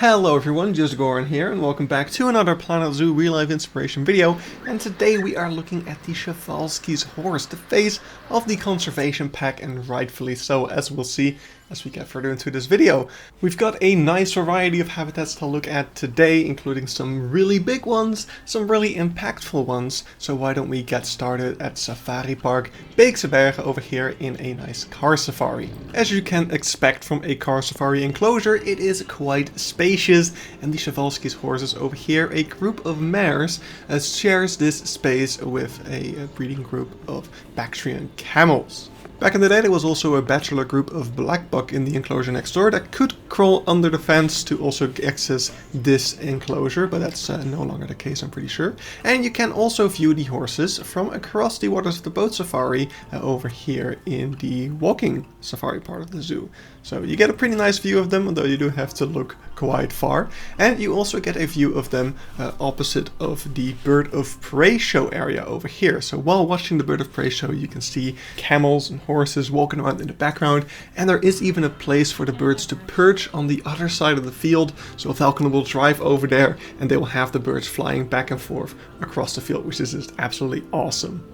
Hello everyone, just Goran here, and welcome back to another Planet Zoo real life inspiration video. And today we are looking at the Przewalski's horse, the face of the conservation pack, and rightfully so, as we'll see as we get further into this video. We've got a nice variety of habitats to look at today, including some really big ones, some really impactful ones. So why don't we get started at Safaripark Beekse Bergen over here in a nice car safari. As you can expect from a car safari enclosure, it is quite spacious, and the Przewalski's horses over here, a group of mares, shares this space with a breeding group of Bactrian camels. Back in the day, there was also a bachelor group of black buck in the enclosure next door that could crawl under the fence to also access this enclosure, but that's no longer the case, I'm pretty sure. And you can also view the horses from across the waters of the boat safari over here in the walking safari part of the zoo. So you get a pretty nice view of them, although you do have to look quite far. And you also get a view of them opposite of the bird of prey show area over here. So while watching the bird of prey show, you can see camels and horses walking around in the background, and there is even a place for the birds to perch on the other side of the field. So a falcon will drive over there and they will have the birds flying back and forth across the field, which is just absolutely awesome.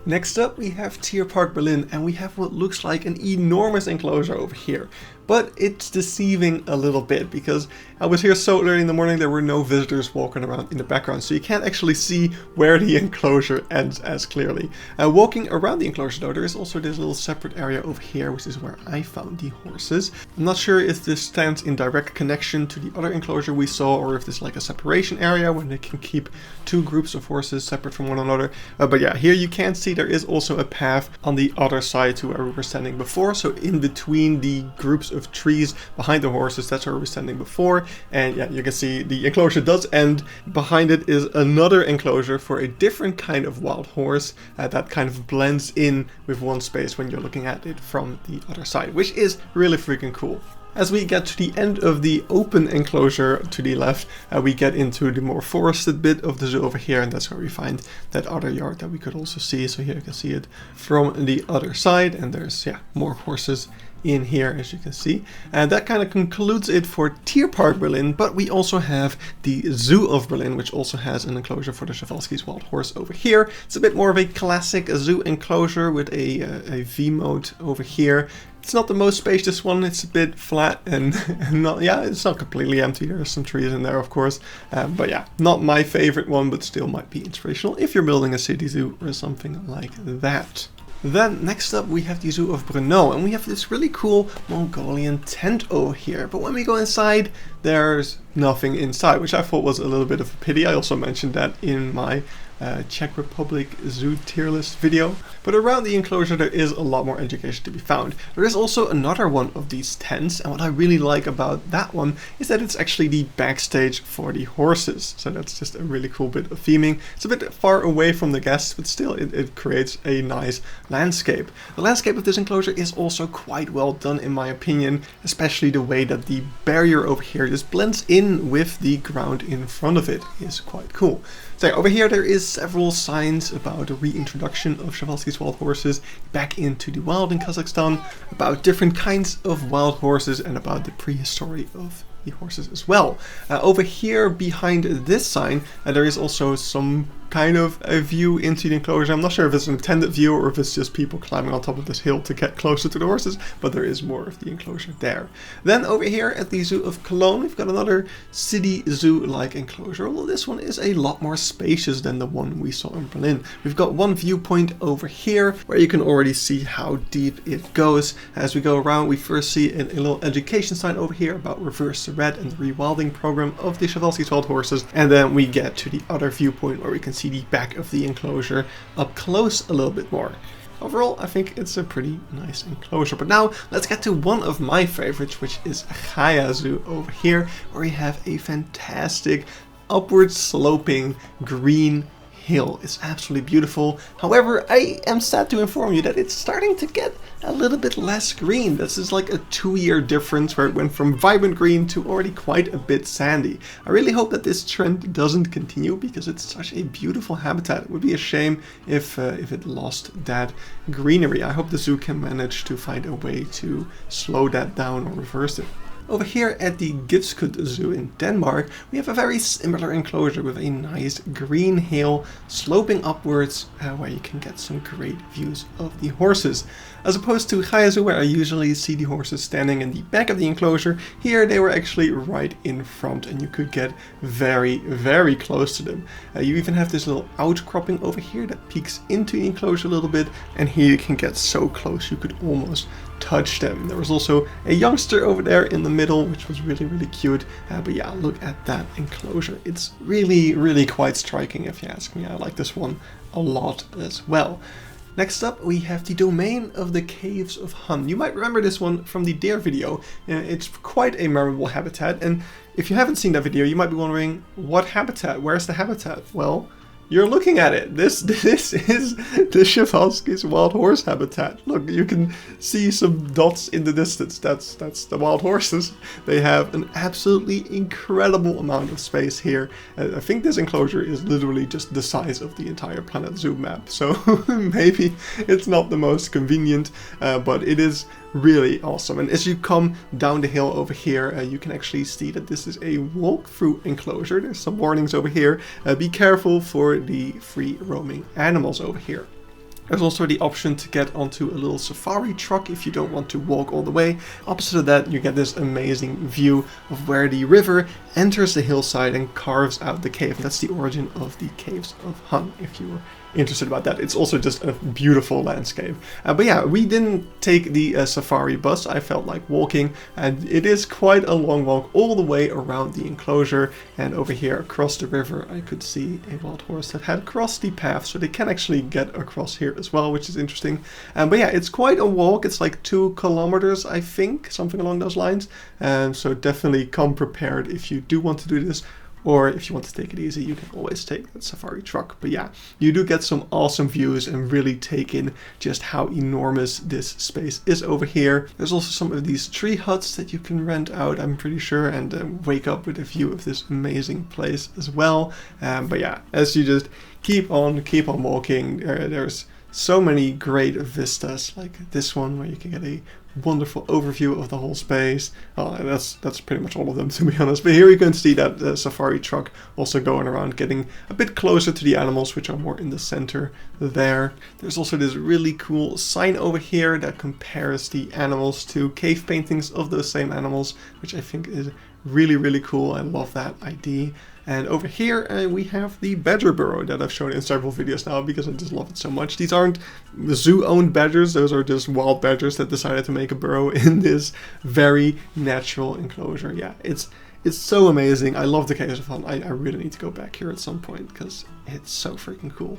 Next up we have Tierpark Berlin, and we have what looks like an enormous enclosure over here. But it's deceiving a little bit because I was here so early in the morning there were no visitors walking around in the background, so you can't actually see where the enclosure ends as clearly. Walking around the enclosure though, there is also this little separate area over here, which is where I found the horses. I'm not sure if this stands in direct connection to the other enclosure we saw, or if there's like a separation area where they can keep two groups of horses separate from one another. But yeah, here you can see there is also a path on the other side to where we were standing before, so in between the groups of trees behind the horses, that's where we were standing before. And yeah, you can see the enclosure does end. Behind it is another enclosure for a different kind of wild horse that kind of blends in with one space when you're looking at it from the other side, which is really freaking cool. As we get to the end of the open enclosure to the left, we get into the more forested bit of the zoo over here, and that's where we find that other yard that we could also see. So here you can see it from the other side, and there's more horses in here, as you can see. And that kind of concludes it for Tierpark Berlin, but we also have the Zoo of Berlin, which also has an enclosure for the Przewalski's wild horse over here. It's a bit more of a classic zoo enclosure with a V-mode over here. It's not the most spacious one, it's a bit flat and it's not completely empty. There are some trees in there, of course, but yeah, not my favorite one, but still might be inspirational if you're building a city zoo or something like that. Then next up we have the Zoo of Brno, and we have this really cool Mongolian tent over here. But when we go inside, there's nothing inside, which I thought was a little bit of a pity. I also mentioned that in my Czech Republic zoo tier list video. But around the enclosure there is a lot more education to be found. There is also another one of these tents, and what I really like about that one is that it's actually the backstage for the horses. So that's just a really cool bit of theming. It's a bit far away from the guests, but still it creates a nice landscape. The landscape of this enclosure is also quite well done in my opinion, especially the way that the barrier over here just blends in with the ground in front of it is quite cool. So over here there is several signs about the reintroduction of Przewalski's wild horses back into the wild in Kazakhstan, about different kinds of wild horses, and about the prehistory of the horses as well. Over here behind this sign there is also some kind of a view into the enclosure. I'm not sure if it's an intended view or if it's just people climbing on top of this hill to get closer to the horses, but there is more of the enclosure there. Then over here at the Zoo of Cologne, we've got another city zoo-like enclosure, although this one is a lot more spacious than the one we saw in Berlin. We've got one viewpoint over here where you can already see how deep it goes. As we go around, we first see a little education sign over here about reverse red and the rewilding program of the Przewalski's wild horses, and then we get to the other viewpoint where we can see the back of the enclosure up close a little bit more. Overall, I think it's a pretty nice enclosure. But now let's get to one of my favorites, which is GaiaZoo over here, where we have a fantastic upward sloping green hill. It's absolutely beautiful. However, I am sad to inform you that it's starting to get a little bit less green. This is like a 2-year difference where it went from vibrant green to already quite a bit sandy. I really hope that this trend doesn't continue because it's such a beautiful habitat. It would be a shame if it lost that greenery. I hope the zoo can manage to find a way to slow that down or reverse it. Over here at the Givskud Zoo in Denmark, we have a very similar enclosure with a nice green hill sloping upwards where you can get some great views of the horses. As opposed to GaiaZoo, where I usually see the horses standing in the back of the enclosure, here they were actually right in front and you could get very, very close to them. You even have this little outcropping over here that peeks into the enclosure a little bit, and here you can get so close you could almost touch them. There was also a youngster over there in the middle, which was really, really cute. But yeah, look at that enclosure. It's really, really quite striking if you ask me. I like this one a lot as well. Next up, we have the domain of the Caves of Hun. You might remember this one from the deer video. It's quite a memorable habitat, and if you haven't seen that video, you might be wondering, what habitat? Where's the habitat? Well, you're looking at it. This is the Przewalski's wild horse habitat. Look, you can see some dots in the distance. That's the wild horses. They have an absolutely incredible amount of space here. I think this enclosure is literally just the size of the entire Planet Zoo map. So maybe it's not the most convenient, but it is really awesome. And as you come down the hill over here, you can actually see that this is a walk-through enclosure. There's some warnings over here. Be careful for the free roaming animals over here. There's also the option to get onto a little safari truck if you don't want to walk all the way. Opposite of that, you get this amazing view of where the river enters the hillside and carves out the cave. That's the origin of the Caves of Hun, if you were interested about that. It's also just a beautiful landscape. But yeah, we didn't take the safari bus. I felt like walking, and it is quite a long walk all the way around the enclosure. And over here across the river, I could see a wild horse that had crossed the path, so they can actually get across here as well, which is interesting. But yeah, it's quite a walk. It's like 2 kilometers, I think, something along those lines. So definitely come prepared if you do want to do this. Or if you want to take it easy, you can always take that safari truck. But yeah, you do get some awesome views and really take in just how enormous this space is over here. There's also some of these tree huts that you can rent out, I'm pretty sure, and wake up with a view of this amazing place as well. But yeah, as you just keep on walking, there's so many great vistas like this one where you can get a wonderful overview of the whole space. That's pretty much all of them, to be honest. But here you can see that safari truck also going around, getting a bit closer to the animals, which are more in the center there. There's also this really cool sign over here that compares the animals to cave paintings of those same animals, which I think is really, really cool. I love that idea. And over here we have the badger burrow that I've shown in several videos now because I just love it so much. These aren't zoo-owned badgers, those are just wild badgers that decided to make a burrow in this very natural enclosure. Yeah, it's so amazing. I love the Caves of Hun. I really need to go back here at some point because it's so freaking cool.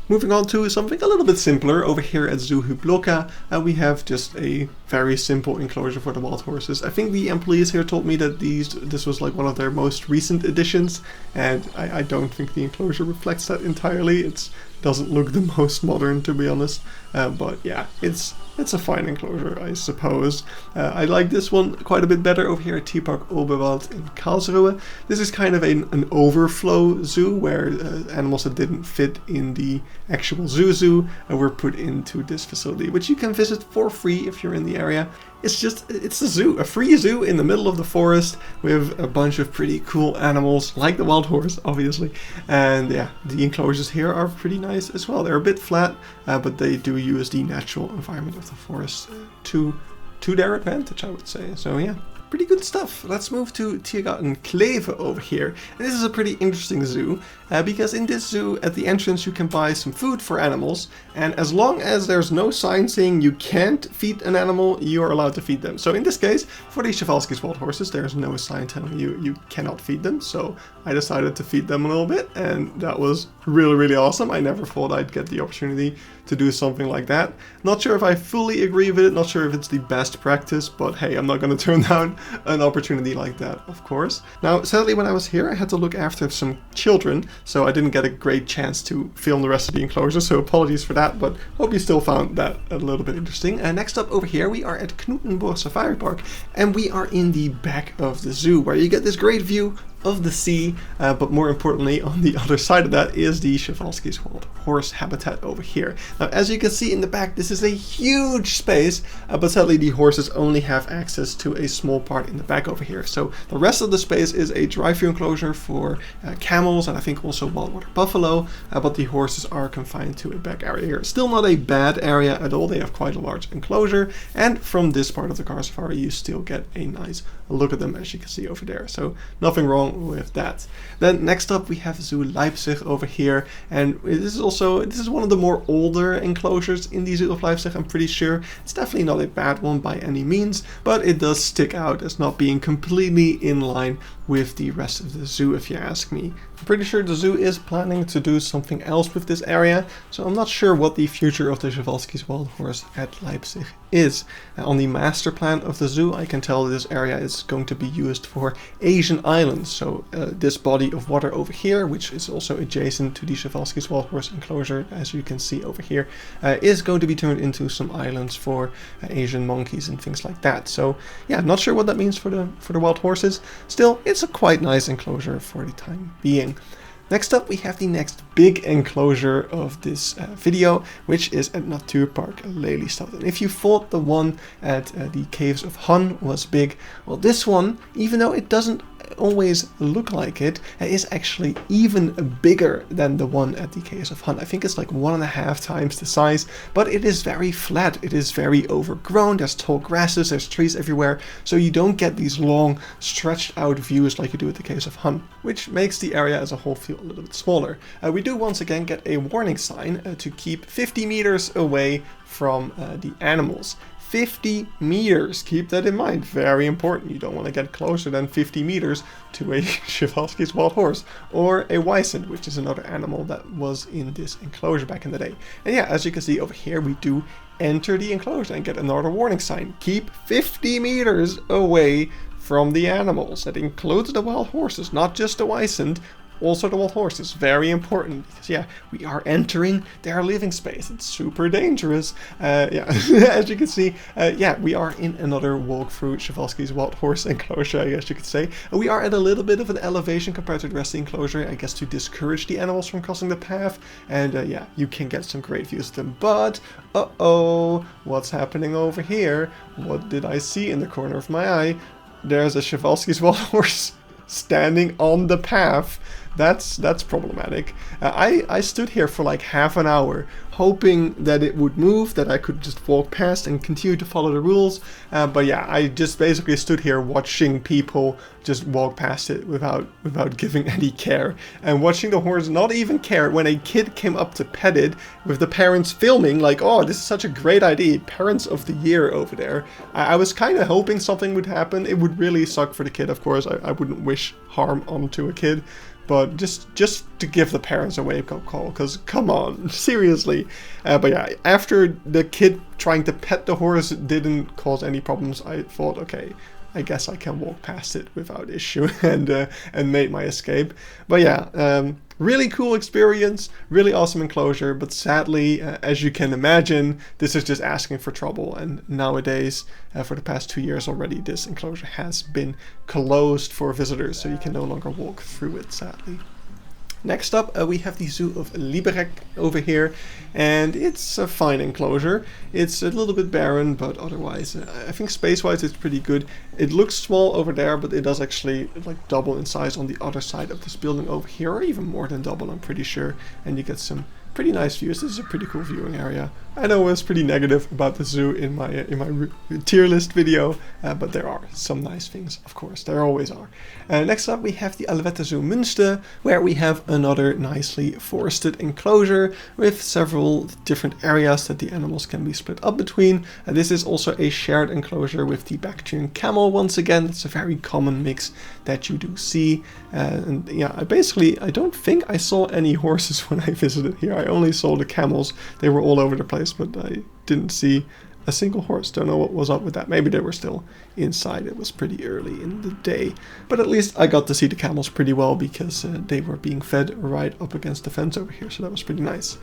Moving on to something a little bit simpler, over here at Zoo Hluboká, we have just a very simple enclosure for the wild horses. I think the employees here told me that this was like one of their most recent additions, and I don't think the enclosure reflects that entirely. It doesn't look the most modern, to be honest, but yeah, it's a fine enclosure, I suppose. I like this one quite a bit better over here at Tierpark Oberwald in Karlsruhe. This is kind of an overflow zoo where animals that didn't fit in the actual zoo were put into this facility, which you can visit for free if you're in the area. It's a zoo, a free zoo in the middle of the forest with a bunch of pretty cool animals, like the wild horse, obviously. And yeah, the enclosures here are pretty nice as well. They're a bit flat, but they do use the natural environment of the forest to their advantage, I would say. So yeah, pretty good stuff. Let's move to Tiergarten Kleve over here. And this is a pretty interesting zoo because in this zoo at the entrance you can buy some food for animals, and as long as there's no sign saying you can't feed an animal, you are allowed to feed them. So in this case, for the Przewalski's wild horses, there's no sign telling you cannot feed them, so I decided to feed them a little bit, and that was really, really awesome. I never thought I'd get the opportunity to do something like that. Not sure if I fully agree with it, not sure if it's the best practice, but hey, I'm not going to turn down an opportunity like that, of course. Now, sadly, when I was here, I had to look after some children, so I didn't get a great chance to film the rest of the enclosure, so apologies for that, but hope you still found that a little bit interesting. And next up over here, we are at Knuthenborg Safaripark, and we are in the back of the zoo, where you get this great view of the sea, but more importantly, on the other side of that is the Przewalski's wild horse habitat over here. Now, as you can see in the back, this is a huge space, but sadly the horses only have access to a small part in the back over here. So the rest of the space is a drive-through enclosure for camels and I think also wild water buffalo, but the horses are confined to a back area here. Still not a bad area at all. They have quite a large enclosure, and from this part of the car safari you still get a nice look at them, as you can see over there. So nothing wrong with that. Then next up we have Zoo Leipzig over here, and this is one of the more older enclosures in the Zoo of Leipzig. I'm pretty sure it's definitely not a bad one by any means, but it does stick out as not being completely in line with the rest of the zoo, if you ask me. I'm pretty sure the zoo is planning to do something else with this area, so I'm not sure what the future of the Przewalski's wild horse at Leipzig is. On the master plan of the zoo, I can tell this area is going to be used for Asian islands. So this body of water over here, which is also adjacent to the Przewalski's wild horse enclosure, as you can see over here, is going to be turned into some islands for Asian monkeys and things like that. So yeah, not sure what that means for the wild horses. Still, it's a quite nice enclosure for the time being. Next up, we have the next big enclosure of this video, which is at Natuurpark Lelystad. And if you thought the one at the Caves of Hun was big, well, this one, even though it doesn't always look like it, is actually even bigger than the one at the Caves of Hun. I think it's like 1.5 times the size, but it is very flat. It is very overgrown. There's tall grasses, there's trees everywhere, so you don't get these long stretched out views like you do at the Caves of Hun, which makes the area as a whole feel a little bit smaller. We do once again get a warning sign to keep 50 meters away from the animals. 50 meters, keep that in mind, very important. You don't want to get closer than 50 meters to a Przewalski's wild horse or a wisent, which is another animal that was in this enclosure back in the day. And yeah, as you can see over here, we do enter the enclosure and get another warning sign. Keep 50 meters away from the animals. That includes the wild horses, not just the wisent, also the wild horses. Very important, because yeah, we are entering their living space. It's super dangerous. Yeah, as you can see, yeah, we are in another walk through Przewalski's wild horse enclosure, I guess you could say. We are at a little bit of an elevation compared to the rest of the enclosure, I guess to discourage the animals from crossing the path. And yeah, you can get some great views of them. But, uh-oh, what's happening over here? What did I see in the corner of my eye? There's a Przewalski's wild horse standing on the path. That's problematic. I stood here for like half an hour hoping that it would move, that I could just walk past and continue to follow the rules. But yeah, I just basically stood here watching people just walk past it without giving any care, and watching the horse not even care when a kid came up to pet it with the parents filming like, oh, this is such a great idea, parents of the year over there. I was kind of hoping something would happen. It would really suck for the kid, of course. I wouldn't wish harm onto a kid, but just to give the parents a wake-up call, because come on, seriously. But yeah, after the kid trying to pet the horse didn't cause any problems, I thought, okay, I guess I can walk past it without issue, and made my escape. But yeah, really cool experience, really awesome enclosure, but sadly, as you can imagine, this is just asking for trouble, and nowadays, for the past 2 years already, this enclosure has been closed for visitors, so you can no longer walk through it, sadly. Next up, we have the Zoo of Liberec over here, and it's a fine enclosure. It's a little bit barren, but otherwise, I think space-wise it's pretty good. It looks small over there, but it does actually like double in size on the other side of this building over here, or even more than double, I'm pretty sure, and you get some pretty nice views. This is a pretty cool viewing area. I know I was pretty negative about the zoo in my tier list video, but there are some nice things, of course. There always are. Next up, we have the AllwetterZoo Münster, where we have another nicely forested enclosure with several different areas that the animals can be split up between. This is also a shared enclosure with the Bactrian camel. Once again, it's a very common mix that you do see. And yeah, I don't think I saw any horses when I visited here. I only saw the camels. They were all over the place, but I didn't see a single horse. Don't know what was up with that. Maybe they were still inside. It was pretty early in the day. But at least I got to see the camels pretty well, because they were being fed right up against the fence over here, so that was pretty nice.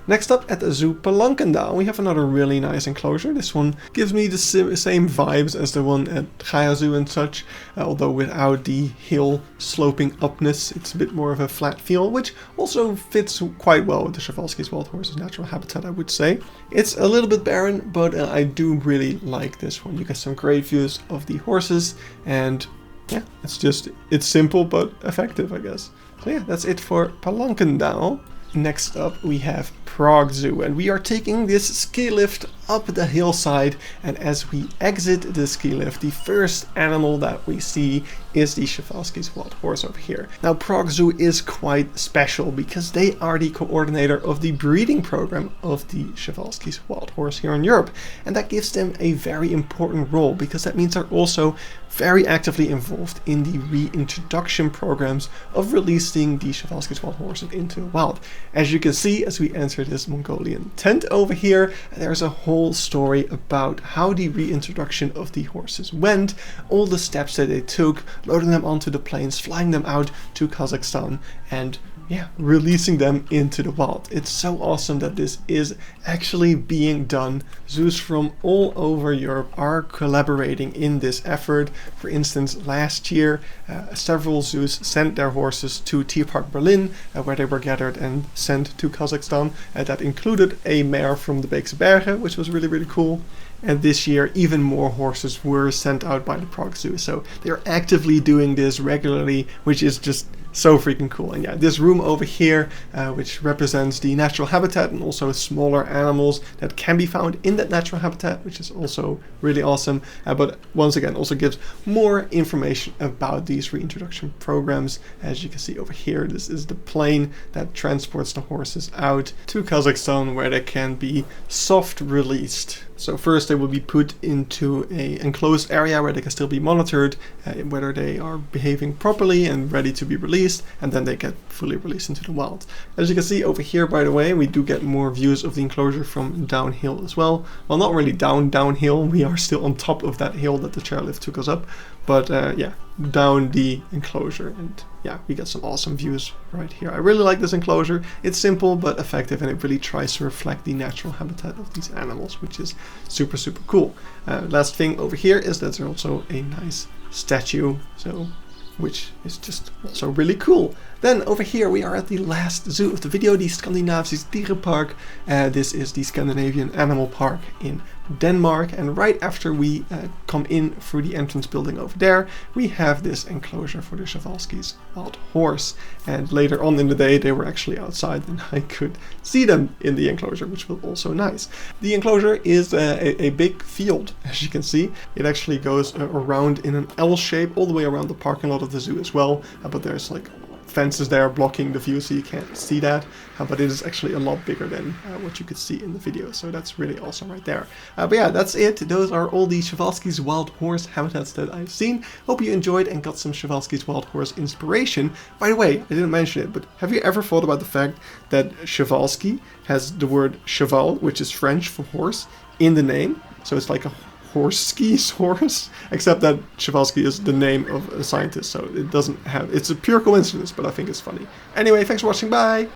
Next up at the Zoo Planckendael, we have another really nice enclosure. This one gives me the same vibes as the one at GaiaZoo and such, although without the hill sloping upness. It's a bit more of a flat feel, which also fits quite well with the Przewalski's wild horse's natural habitat, I would say. It's a little bit barren, but I do really like this one. You get some great views of the horses, and yeah, it's simple but effective, I guess. So yeah, that's it for Planckendael. Next up we have Prague Zoo, and we are taking this ski lift up the hillside, and as we exit the ski lift, the first animal that we see is the Przewalski's wild horse over here. Now Prague Zoo is quite special because they are the coordinator of the breeding program of the Przewalski's wild horse here in Europe, and that gives them a very important role because that means they're also very actively involved in the reintroduction programs of releasing the Przewalski's wild horses into the wild. As you can see, as we enter this Mongolian tent over here, there's a whole story about how the reintroduction of the horses went, all the steps that they took, loading them onto the planes, flying them out to Kazakhstan, and yeah, releasing them into the wild. It's so awesome that this is actually being done. Zoos from all over Europe are collaborating in this effort. For instance, last year, several zoos sent their horses to Tierpark Berlin, where they were gathered and sent to Kazakhstan. That included a mare from the Beekse Bergen, which was really, really cool. And this year, even more horses were sent out by the Prague Zoo. So they're actively doing this regularly, which is just so freaking cool. And yeah, this room over here, which represents the natural habitat and also smaller animals that can be found in that natural habitat, which is also really awesome. But once again, also gives more information about these reintroduction programs. As you can see over here, this is the plane that transports the horses out to Kazakhstan, where they can be soft released. So first they will be put into an enclosed area where they can still be monitored, whether they are behaving properly and ready to be released, and then they get fully released into the wild. As you can see over here, by the way, we do get more views of the enclosure from downhill as well. Well, not really downhill, we are still on top of that hill that the chairlift took us up, but yeah, down the enclosure, and yeah, we get some awesome views right here. I really like this enclosure. It's simple but effective, and it really tries to reflect the natural habitat of these animals, which is super, super cool. Last thing over here is that there's also a nice statue, which is just also really cool. Then over here we are at the last zoo of the video, the Skandinavisk Dyrepark. This is the Scandinavian Animal Park in Denmark, and right after we come in through the entrance building over there, we have this enclosure for the Przewalski's wild horse. And later on in the day they were actually outside and I could see them in the enclosure, which was also nice. The enclosure is a big field, as you can see. It actually goes around in an L shape all the way around the parking lot of the zoo as well, but there's like fences there blocking the view so you can't see that, but it is actually a lot bigger than what you could see in the video, so that's really awesome right there. But yeah, that's it. Those are all the Przewalski's wild horse habitats that I've seen. Hope you enjoyed and got some Przewalski's wild horse inspiration. By the way, I didn't mention it, but have you ever thought about the fact that Przewalski has the word cheval, which is French for horse, in the name? So it's like a Horski's horse, except that Przewalski is the name of a scientist, so it doesn't have, it's a pure coincidence, but I think it's funny. Anyway, thanks for watching, bye!